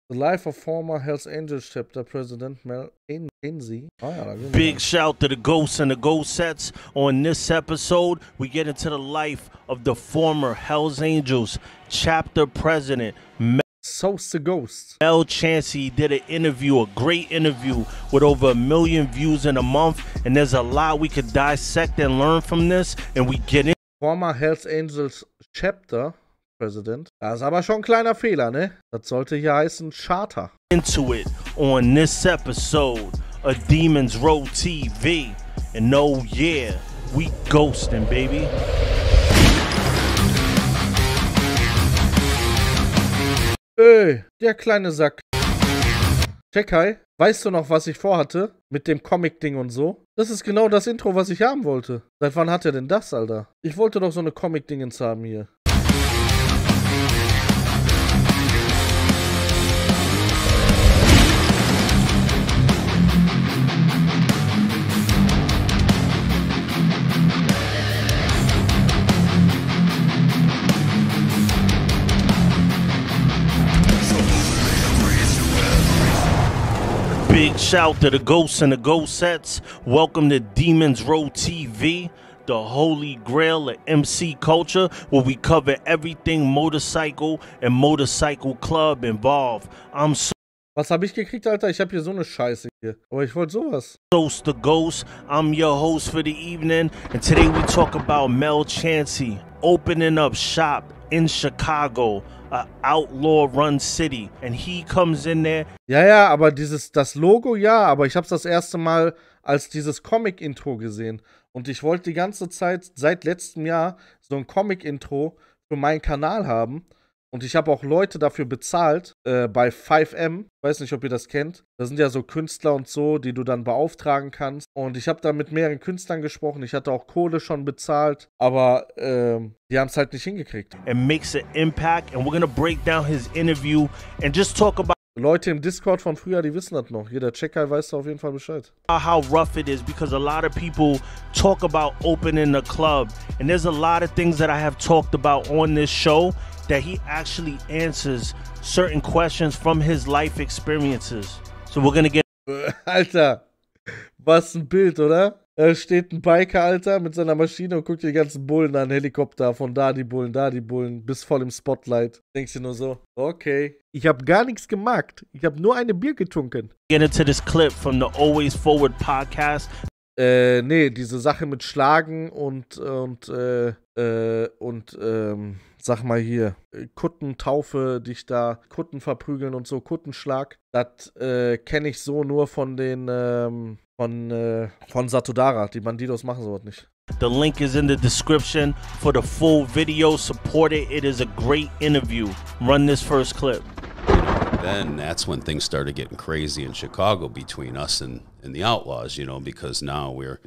The life of former Hells Angels chapter president Mel Chancey. Oh, ja, Big shout to the ghosts and the ghost sets. On this episode, we get into the life of the former Hells Angels chapter president So's the Ghost. Mel Chancey did an interview, a great interview with over 1 million views in a month, and there's a lot we could dissect and learn from this, and we get in. Former Hells Angels Chapter President. Das ist aber schon ein kleiner Fehler, ne? Das sollte hier heißen Charter. Into it on this episode of Demons Row TV, and oh yeah, we ghosting, baby. Ey, der kleine Sack. Checkei, weißt du noch, was ich vorhatte? Mit dem Comic-Ding und so? Das ist genau das Intro, was ich haben wollte. Seit wann hat er denn das, Alter? Ich wollte doch so eine Comic-Dingens haben hier. Big shout to the ghosts and the ghost sets. Welcome to Demons Row TV, the holy grail of MC culture, where we cover everything motorcycle and motorcycle club involved. I'm Was habe ich gekriegt, Alter? Ich habe hier so eine Scheiße hier. Aber ich wollte sowas. So's the Ghost. I'm your host for the evening, and today we talk about Mel Chancey opening up shop in Chicago, a outlaw-run city, and he comes in there. Ja, aber das Logo, ja, aber ich habe es das erste Mal als dieses Comic-Intro gesehen. Und ich wollte die ganze Zeit, seit letztem Jahr, so ein Comic-Intro für meinen Kanal haben. Und ich habe auch Leute dafür bezahlt, bei 5M, weiß nicht, ob ihr das kennt. Das sind ja so Künstler und so, die du dann beauftragen kannst. Und ich habe da mit mehreren Künstlern gesprochen. Ich hatte auch Kohle schon bezahlt, aber die haben es halt nicht hingekriegt. And makes an impact, and we're gonna break down his interview and just talk about Leute im Discord von früher, die wissen das noch. Jeder Checker weiß da auf jeden Fall Bescheid. How rough it is, because a lot of people talk about opening a club, and there's a lot of things that I have talked about on this show that he actually answers certain questions from his life experiences. So we're gonna get... Alter, was ein Bild, oder? Da steht ein Biker, Alter, mit seiner Maschine und guckt die ganzen Bullen an, Helikopter, von da die Bullen, bis voll im Spotlight. Denkst du nur so, okay, ich habe gar nichts gemacht, ich habe nur eine Bier getrunken. Get into this clip from the Always Forward podcast. Nee, diese Sache mit Schlagen und sag mal hier, Kuttentaufe, dich da, Kutten verprügeln und so, Kuttenschlag, das kenne ich so nur von den, von Satudara. Die Bandidos machen sowas nicht. The link is in the description for the full video. Support it. It is a great interview. Run this first clip. Then that's when things started getting crazy in Chicago between us and the Outlaws, you know, because now we're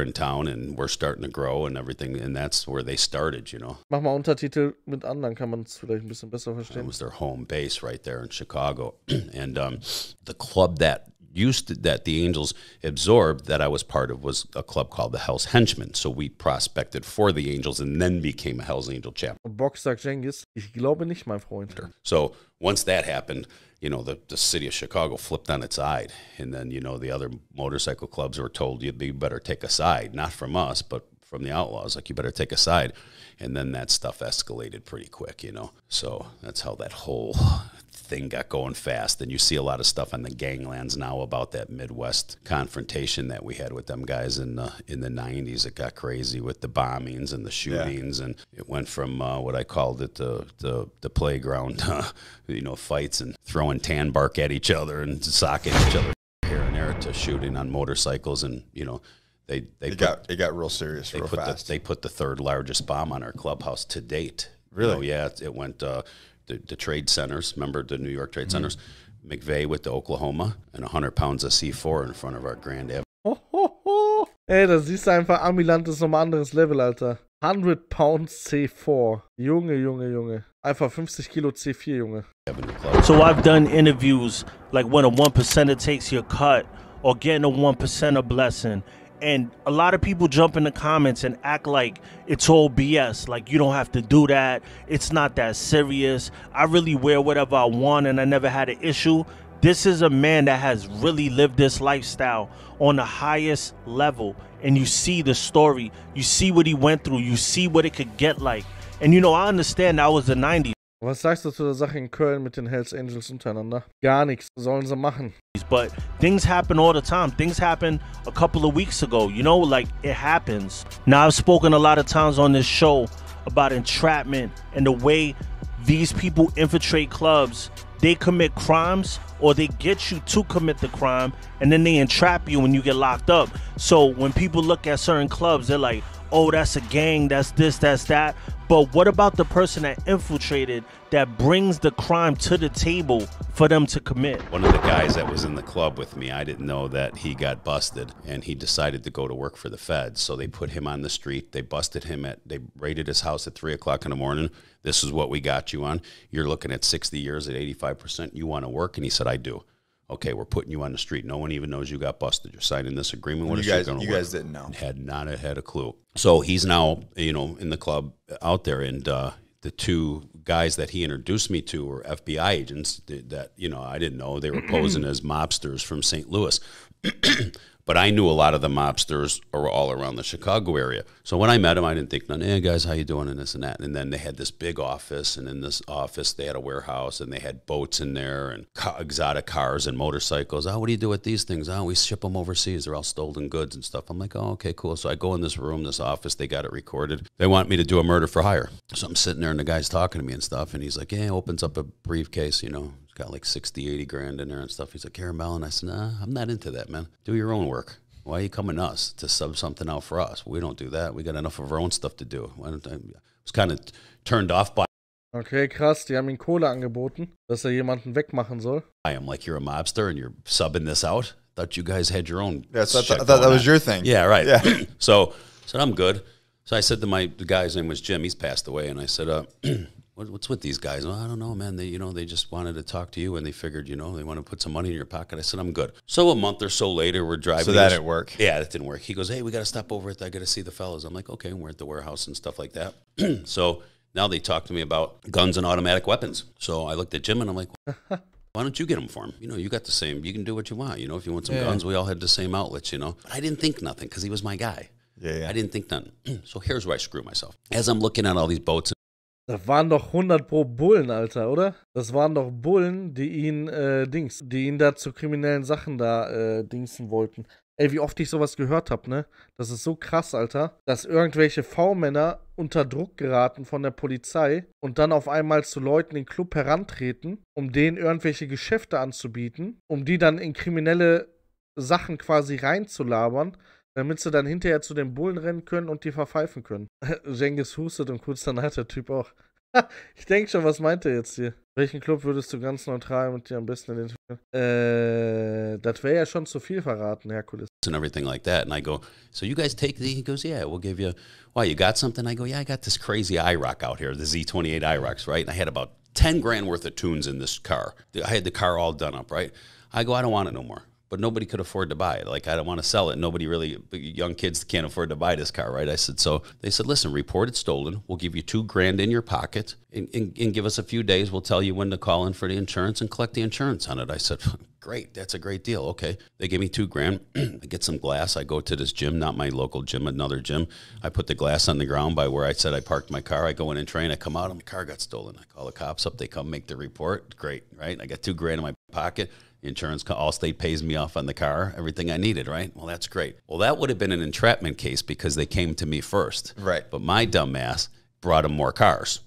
in town and we're starting to grow and everything, and that's where they started, you know. Mach mal Untertitel mit an, dann kann man es vielleicht ein bisschen besser verstehen. It was their home base right there in Chicago, and the club that the Angels absorbed that I was part of was a club called the Hells Henchmen. So we prospected for the Angels and then became a Hells Angel chapter. Box sagt Cengiz, ich glaube nicht, mein Freund. So once that happened, you know, the city of Chicago flipped on its side. And then, you know, the other motorcycle clubs were told, you better take a side, not from us, but from the Outlaws. Like, you better take a side. And then that stuff escalated pretty quick, you know. So that's how that whole thing got going fast. And you see a lot of stuff on the ganglands now about that Midwest confrontation that we had with them guys in the 90s. It got crazy with the bombings and the shootings, and it went from what I called it the playground, you know, fights and throwing tan bark at each other and socking each other here and there, to shooting on motorcycles. And you know, it got real serious real fast. They put the third largest bomb on our clubhouse to date. Really? You know, yeah, it went. The trade centers, remember the New York trade centers? McVeigh with the Oklahoma, and 100 pounds of C4 in front of our Grand Avenue. Ey, da siehst du einfach, Amiland ist nochmal anderes Level, Alter. 100 pounds C4. Junge. Einfach 50 Kilo C4, Junge. So I've done interviews like when a 1%er takes your cut, or getting a 1%er blessing. And a lot of people jump in the comments and act like it's all BS. Like, you don't have to do that. It's not that serious. I really wear whatever I want and I never had an issue. This is a man that has really lived this lifestyle on the highest level. And you see the story. You see what he went through. You see what it could get like. And, you know, I understand that was the 90s. Was sagst du zu der Sache in Köln mit den Hells Angels untereinander? Gar nichts. Sollen sie machen. But things happen all the time. Things happened a couple of weeks ago. You know, like, it happens. Now, I've spoken a lot of times on this show about entrapment and the way these people infiltrate clubs. They commit crimes or they get you to commit the crime and then they entrap you when you get locked up. So when people look at certain clubs, they're like, oh, that's a gang, that's this, that's that. But what about the person that infiltrated, that brings the crime to the table for them to commit? One of the guys that was in the club with me, I didn't know that he got busted, and he decided to go to work for the feds. So they put him on the street. They busted him they raided his house at 3 o'clock in the morning. This is what we got you on. You're looking at 60 years at 85%. You want to work? And he said, I do. Okay, we're putting you on the street. No one even knows you got busted. You're signing this agreement with us. You guys didn't know. Had not had a clue. So he's now, you know, in the club out there, and the two guys that he introduced me to were FBI agents that, you know, I didn't know. They were posing as mobsters from St. Louis. But I knew a lot of the mobsters are all around the Chicago area. So when I met them, I didn't think, hey, guys, how you doing, and this and that. And then they had this big office, and in this office they had a warehouse, and they had boats in there and exotic cars and motorcycles. Oh, what do you do with these things? Oh, we ship them overseas. They're all stolen goods and stuff. I'm like, oh, okay, cool. So I go in this room, this office. They got it recorded. They want me to do a murder for hire. So I'm sitting there, and the guy's talking to me and stuff, and he's like, yeah, opens up a briefcase, you know. It's got like 60, 80 grand in there and stuff. He's like, Caramel. And I said, nah, I'm not into that, man. Do your own work. Why are you coming to us to sub something out for us? We don't do that. We got enough of our own stuff to do. I was kind of turned off by. Okay, krass. Die haben ihm Kohle angeboten, dass jemanden wegmachen soll. I am like, you're a mobster and you're subbing this out? Thought you guys had your own. Yeah, so I thought that was your thing. Yeah, right. Yeah. So I said, I'm good. So I said to the guy's name was Jim. He's passed away. And I said, what's with these guys? Well, I don't know, man. They just wanted to talk to you, and they figured, they want to put some money in your pocket. I said, I'm good. So a month or so later, we're driving. So that didn't work? Yeah, that didn't work. He goes, hey, we got to stop over I got to see the fellas. I'm like, okay, and we're at the warehouse and stuff like that. So now they talk to me about guns and automatic weapons. So I looked at Jim, and I'm like, why don't you get them for him? You got the same. You can do what you want. If you want some guns, we all had the same outlets, But I didn't think nothing because he was my guy. Yeah. I didn't think nothing. So here's where I screw myself. As I'm looking at all these boats. Das waren doch 100 pro Bullen, Alter, oder? Das waren doch Bullen, die ihn da zu kriminellen Sachen da dingsen wollten. Ey, wie oft ich sowas gehört habe, ne? Das ist so krass, Alter, dass irgendwelche V-Männer unter Druck geraten von der Polizei und dann auf einmal zu Leuten in den Club herantreten, um denen irgendwelche Geschäfte anzubieten, um die dann in kriminelle Sachen quasi reinzulabern, damit sie dann hinterher zu den Bullen rennen können und die verpfeifen können. Cengiz hustet und kurz danach der Typ auch. Ich denke schon, was meint er jetzt hier? Welchen Club würdest du ganz neutral mit dir am besten identifizieren? Das wäre ja schon zu viel verraten, Herkules. And everything like that. And I go, so you guys take He goes, yeah, we'll give you, why, you got something? I go, yeah, I got this crazy IROC out here, the Z28 IROCs, right? And I had about 10 grand worth of tunes in this car. I had the car all done up, right? I go, I don't want it no more. But nobody could afford to buy it. Like, I don't want to sell it. Nobody really, young kids can't afford to buy this car, right? I said, so they said, listen, report it stolen. We'll give you $2 grand in your pocket and give us a few days. We'll tell you when to call in for the insurance and collect the insurance on it. I said, great, that's a great deal. Okay. They gave me $2 grand. I get some glass. I go to this gym, not my local gym, another gym. I put the glass on the ground by where I said I parked my car. I go in and train. I come out and my car got stolen. I call the cops up. They come make the report. Great, right? I got $2 grand in my pocket. Insurance, Allstate pays me off on the car, everything I needed, right? Well, that's great. Well, that would have been an entrapment case because they came to me first. Right. But my dumb ass brought them more cars.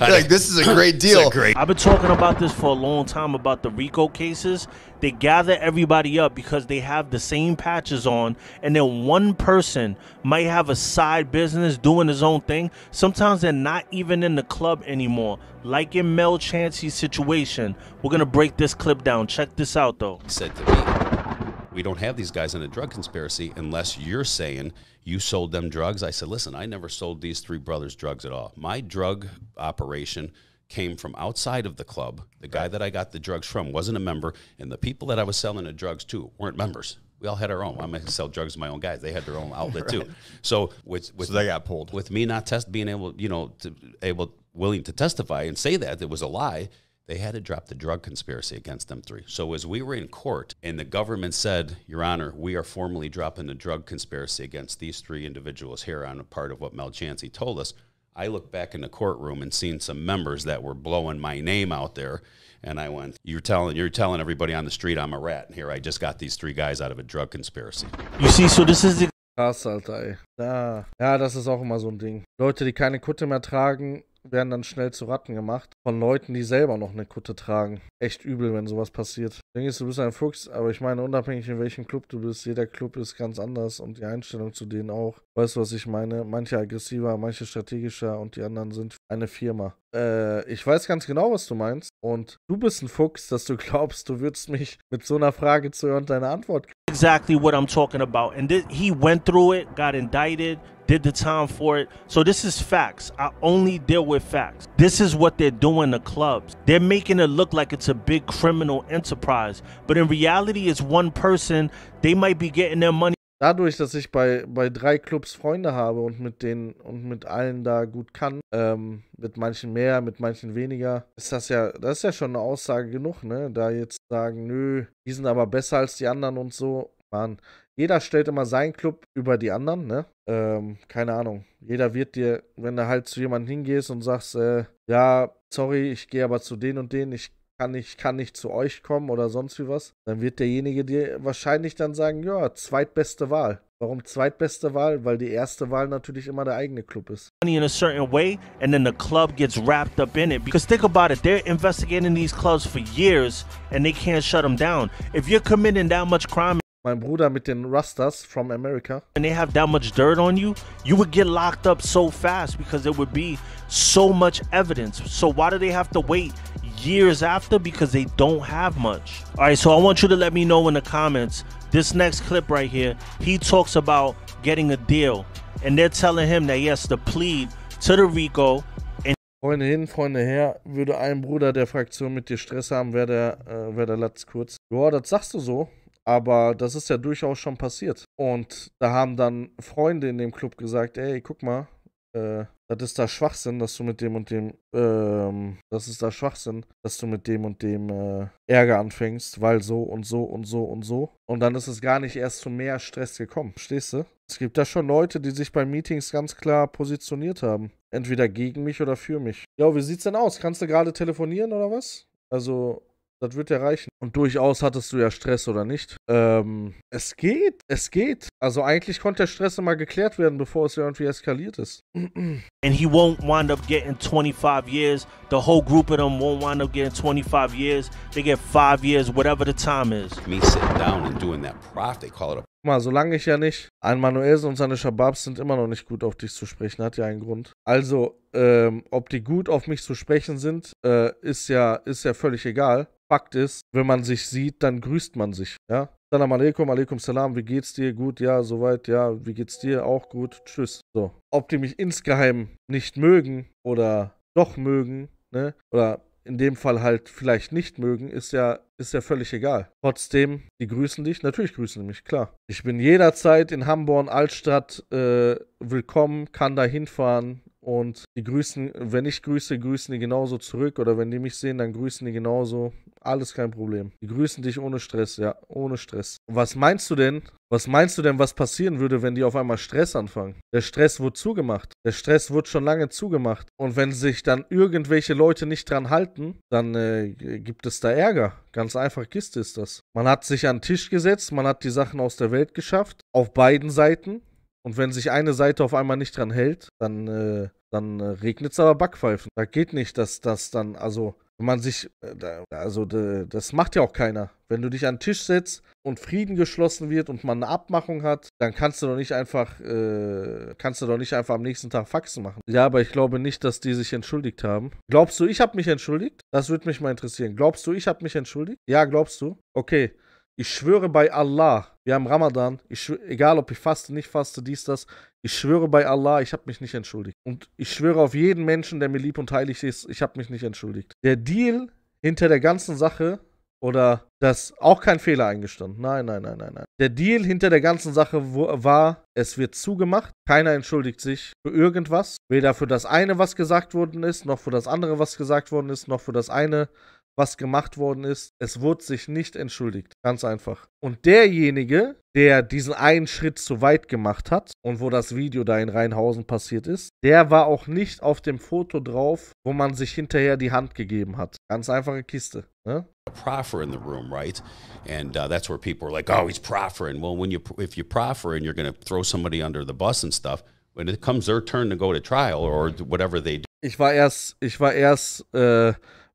Like, this is a great deal. I've been talking about this for a long time about the RICO cases. They gather everybody up because they have the same patches on, and then one person might have a side business doing his own thing. Sometimes they're not even in the club anymore. Like in Mel Chancey's situation. We're going to break this clip down. Check this out, though. He said to me, we don't have these guys in a drug conspiracy unless you're saying you sold them drugs. I said, listen, I never sold these three brothers drugs at all. My drug operation came from outside of the club. The guy that I got the drugs from wasn't a member, and the people that I was selling the drugs to weren't members. We all had our own. I'm going to sell drugs to my own guys. They had their own outlet too. So so they got pulled. With me not being able, willing to testify and say that it was a lie, they had to drop the drug conspiracy against them three. So as we were in court and the government said, Your Honor, we are formally dropping the drug conspiracy against these three individuals here on a part of what Mel Chancey told us, I looked back in the courtroom and seen some members that were blowing my name out there. And I went, you're telling everybody on the street I'm a rat. And here, I just got these three guys out of a drug conspiracy. You see, so this is the... Krass, Alter, ey. Ja, das ist auch immer so ein Ding. Leute, die keine Kutte mehr tragen, werden dann schnell zu Ratten gemacht. Von Leuten, die selber noch eine Kutte tragen. Echt übel, wenn sowas passiert. Du bist ein Fuchs, aber ich meine, unabhängig in welchem Club du bist, jeder Club ist ganz anders und die Einstellung zu denen auch. Weißt du, was ich meine? Manche aggressiver, manche strategischer und die anderen sind eine Firma. Ich weiß ganz genau, was du meinst. Und du bist ein Fuchs, dass du glaubst, du würdest mich mit so einer Frage zu hören, deine Antwort geben. Exactly what I'm talking about. And he went through it, got indicted, did the time for it. So this is facts. I only deal with facts. This is what they're doing to clubs. They're making it look like it's a big criminal enterprise. But in reality, it's one person. They might be getting their money. Dadurch, dass ich bei 3 Clubs Freunde habe und mit allen da gut kann, mit manchen mehr, mit manchen weniger, das ist ja schon eine Aussage genug, ne? Da jetzt sagen, nö, die sind aber besser als die anderen und so. Mann, jeder stellt immer seinen Club über die anderen, ne? Keine Ahnung. Jeder wird dir, wenn du halt zu jemandem hingehst und sagst, ja, sorry, ich gehe aber zu denen und denen, ich kann nicht zu euch kommen oder sonst wie was, dann wird derjenige dir wahrscheinlich dann sagen, ja, zweitbeste Wahl. Warum zweitbeste Wahl? Weil die erste Wahl natürlich immer der eigene Club ist. In a certain way, and then the club gets wrapped up in it. Because think about it, they're investigating these clubs for years and they can't shut them down. If you're committing that much crime, mein Bruder mit den Rastas from America, and they have that much dirt on you, you would get locked up so fast because there would be so much evidence. So why do they have to wait years after? Because they don't have much. All right, so I want you to let me know in the comments. This next clip right here, he talks about getting a deal, and they're telling him that he has to plead to the RICO. Freunde hin, Freunde her, würde ein Bruder der Fraktion mit dir Stress haben, wäre der Latz kurz. Ja, das sagst du so, aber das ist ja durchaus schon passiert. Und da haben dann Freunde in dem Club gesagt, ey, guck mal, das ist da Schwachsinn, dass du mit dem und dem, Ärger anfängst, weil so und so und so und so. Und dann ist es gar nicht erst zu mehr Stress gekommen, verstehst du? Es gibt da schon Leute, die sich bei Meetings ganz klar positioniert haben. Entweder gegen mich oder für mich. Ja, wie sieht's denn aus? Kannst du gerade telefonieren oder was? Also, das wird ja reichen. Und durchaus hattest du ja Stress, oder nicht? Es geht. Also eigentlich konnte der Stress immer geklärt werden, bevor es irgendwie eskaliert ist. And he won't wind up getting 25 years. The whole group of them won't wind up getting 25 years. They get 5 years, whatever the time is. Me sitting down and doing that profit, they call it a... Mal, solange ich ja nicht... Ein Manuelsen und seine Shababs sind immer noch nicht gut auf dich zu sprechen, hat ja einen Grund. Also, ob die gut auf mich zu sprechen sind, ist ja völlig egal. Fakt ist, wenn man sich sieht, dann grüßt man sich, ja. Salam alaikum, alaikum salam, wie geht's dir? Gut, ja, soweit, ja, wie geht's dir? Auch gut, tschüss. So. Ob die mich insgeheim nicht mögen oder doch mögen, ne, oder in dem Fall halt vielleicht nicht mögen, ist ja völlig egal. Trotzdem, die grüßen dich, natürlich grüßen die mich, klar. Ich bin jederzeit in Hamburg, Altstadt, willkommen, kann da hinfahren. Und die grüßen, wenn ich grüße, grüßen die genauso zurück. Oder wenn die mich sehen, dann grüßen die genauso. Alles kein Problem. Die grüßen dich ohne Stress, ja, ohne Stress. Und was meinst du denn, was passieren würde, wenn die auf einmal Stress anfangen? Der Stress wurde zugemacht. Der Stress wurde schon lange zugemacht. Und wenn sich dann irgendwelche Leute nicht dran halten, dann gibt es da Ärger. Ganz einfach Kiste ist das. Man hat sich an den Tisch gesetzt, man hat die Sachen aus der Welt geschafft. Auf beiden Seiten. Und wenn sich eine Seite auf einmal nicht dran hält, dann regnet es aber Backpfeifen. Da geht nicht, dass das dann, also, wenn man sich, das macht ja auch keiner. Wenn du dich an den Tisch setzt und Frieden geschlossen wird und man eine Abmachung hat, dann kannst du doch nicht einfach am nächsten Tag Faxen machen. Ja, aber ich glaube nicht, dass die sich entschuldigt haben. Glaubst du, ich habe mich entschuldigt? Das würde mich mal interessieren. Glaubst du, ich habe mich entschuldigt? Ja, glaubst du? Okay. Ich schwöre bei Allah, wir haben Ramadan, egal ob ich faste, nicht faste, dies, das, ich schwöre bei Allah, ich habe mich nicht entschuldigt. Und ich schwöre auf jeden Menschen, der mir lieb und heilig ist, ich habe mich nicht entschuldigt. Der Deal hinter der ganzen Sache oder das auch kein Fehler eingestanden. Nein, nein, nein, nein, nein. Der Deal hinter der ganzen Sache war, es wird zugemacht. Keiner entschuldigt sich für irgendwas. Weder für das eine, was gesagt worden ist, noch für das andere, was gesagt worden ist, noch für das eine, was gemacht worden ist. Es wurde sich nicht entschuldigt. Ganz einfach. Und derjenige, der diesen einen Schritt zu weit gemacht hat und wo das Video da in Rheinhausen passiert ist, der war auch nicht auf dem Foto drauf, wo man sich hinterher die Hand gegeben hat. Ganz einfache Kiste. Ne? Proffer in the room, right? And that's where people are like, oh, he's proffering. Well, if you proffer and you're going to throw somebody under the bus and stuff, when it comes their turn to go to trial or whatever they do. Ich war erst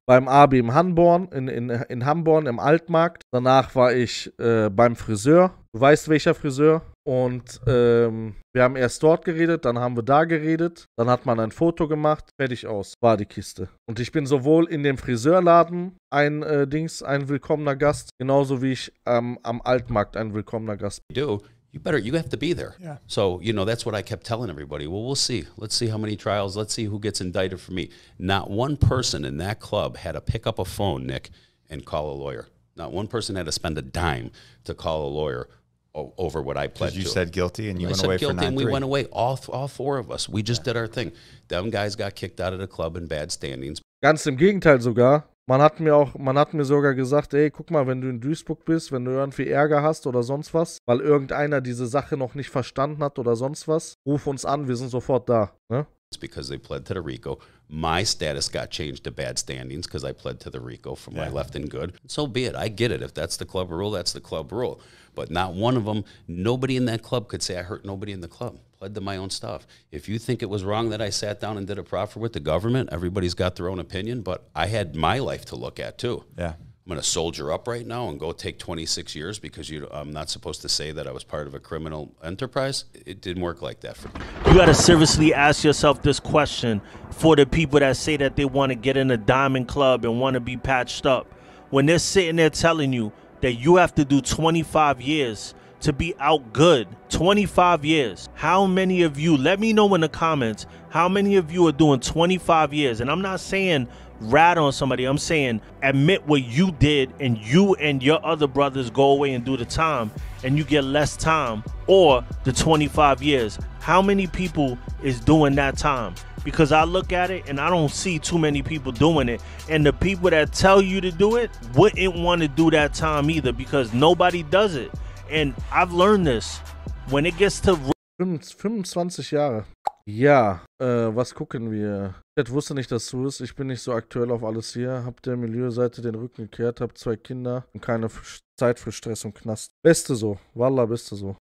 beim AB in Hamborn, in Hamborn im Altmarkt. Danach war ich beim Friseur. Du weißt, welcher Friseur. Und wir haben erst dort geredet, dann haben wir da geredet. Dann hat man ein Foto gemacht. Fertig aus. War die Kiste. Und ich bin sowohl in dem Friseurladen ein willkommener Gast, genauso wie ich am Altmarkt ein willkommener Gast bin. You have to be there. Yeah. So, that's what I kept telling everybody. Well, we'll see. Let's see how many trials. Let's see who gets indicted for me. Not one person in that club had to pick up a phone, Nick, and call a lawyer. Not one person had to spend a dime to call a lawyer over what I pledged to. You said guilty and you went said away guilty for 9-3. and we went away, all four of us. We just did our thing. Them guys got kicked out of the club in bad standings. Ganz im Gegenteil sogar. Man hat mir sogar gesagt, ey, guck mal, wenn du in Duisburg bist, wenn du irgendwie Ärger hast oder sonst was, weil irgendeiner diese Sache noch nicht verstanden hat oder sonst was, ruf uns an, wir sind sofort da. Ne? Because they pled to the RICO. My status got changed to bad standings because I pled to the RICO for my left and good. So be it. I get it. If that's the club rule, that's the club rule. But not one of them, nobody in that club could say I hurt nobody in the club. Pled to my own stuff. If you think it was wrong that I sat down and did a proffer with the government, everybody's got their own opinion, but I had my life to look at too. Yeah. I'm going to soldier up right now and go take 26 years because I'm not supposed to say that I was part of a criminal enterprise. It didn't work like that for me. You got to seriously ask yourself this question for the people that say that they want to get in a diamond club and want to be patched up. When they're sitting there telling you that you have to do 25 years to be out good, 25 years. How many of you, let me know in the comments, how many of you are doing 25 years? And I'm not saying rat on somebody, I'm saying admit what you did and you and your other brothers go away and do the time and you get less time, or the 25 years. How many people is doing that time? Because I look at it and I don't see too many people doing it. And the people that tell you to do it wouldn't want to do that time either because nobody does it. And I've learned this. When it gets to 25 Jahre. Ja, was gucken wir? Ich wusste nicht, dass du es. Ich bin nicht so aktuell auf alles hier. Hab der Milieuseite den Rücken gekehrt, hab 2 Kinder und keine Zeit für Stress und Knast. Beste so. Wallah, beste so.